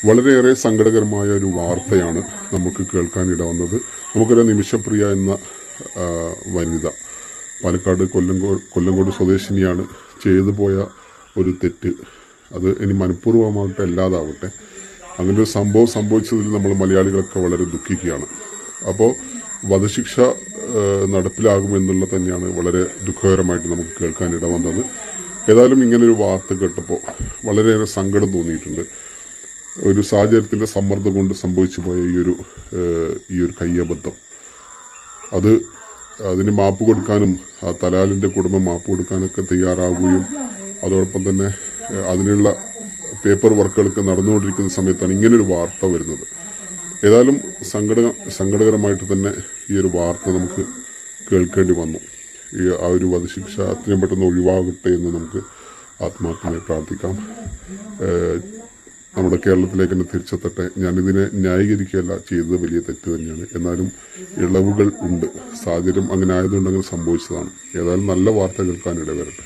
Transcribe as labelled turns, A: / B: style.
A: വളരെയേറെ സങ്കടകരമായ ഒരു വാർത്തയാണ് നമുക്ക് കേൾക്കാനിട വന്നത്. നമുക്കൊരു നിമിഷപ്രിയ എന്ന വനിത പാലക്കാട് കൊല്ലങ്കോട് സ്വദേശിനിയാണ്. ചെയ്തു പോയ ഒരു തെറ്റ്, അത് ഇനി മനഃപൂർവ്വമാകട്ടെ അല്ലാതാവട്ടെ, അങ്ങനെ ഒരു സംഭവം സംഭവിച്ചതിൽ നമ്മൾ മലയാളികളൊക്കെ വളരെ ദുഃഖിക്കുകയാണ്. അപ്പോൾ വധശിക്ഷ നടപ്പിലാകുമെന്നുള്ള തന്നെയാണ് വളരെ ദുഃഖകരമായിട്ട് നമുക്ക് കേൾക്കാനിട വന്നത്. ഏതായാലും ഇങ്ങനൊരു വാർത്ത കേട്ടപ്പോൾ വളരെയേറെ സങ്കടം തോന്നിയിട്ടുണ്ട്. ഒരു സാഹചര്യത്തിൻ്റെ സമ്മർദ്ദം കൊണ്ട് സംഭവിച്ചു പോയ ഈ ഒരു കയ്യബദ്ധം, അതിന് മാപ്പ് കൊടുക്കാനും ആ തലാലിൻ്റെ കുടുംബം മാപ്പ് കൊടുക്കാനൊക്കെ തയ്യാറാവുകയും അതോടൊപ്പം തന്നെ അതിനുള്ള പേപ്പർ വർക്കുകളൊക്കെ നടന്നുകൊണ്ടിരിക്കുന്ന സമയത്താണ് ഇങ്ങനൊരു വാർത്ത വരുന്നത്. ഏതായാലും സങ്കടകരമായിട്ട് തന്നെ ഈ ഒരു വാർത്ത നമുക്ക് കേൾക്കേണ്ടി വന്നു. ആ ഒരു വധശിക്ഷ അത്രയും പെട്ടെന്ന് ഒഴിവാകട്ടെ എന്ന് നമുക്ക് ആത്മാർത്ഥമായി പ്രാർത്ഥിക്കാം. നമ്മുടെ കേരളത്തിലേക്ക് തന്നെ തിരിച്ചെത്തട്ടെ. ഞാനിതിനെ ന്യായീകരിക്കുകയല്ല, ചെയ്തത് വലിയ തെറ്റ് തന്നെയാണ്. എന്നാലും ഇളവുകൾ ഉണ്ട്. സാഹചര്യം അങ്ങനെ ആയതുകൊണ്ട് അങ്ങനെ സംഭവിച്ചതാണ്. ഏതായാലും നല്ല വാർത്ത കേൾക്കാനിട വരട്ടെ.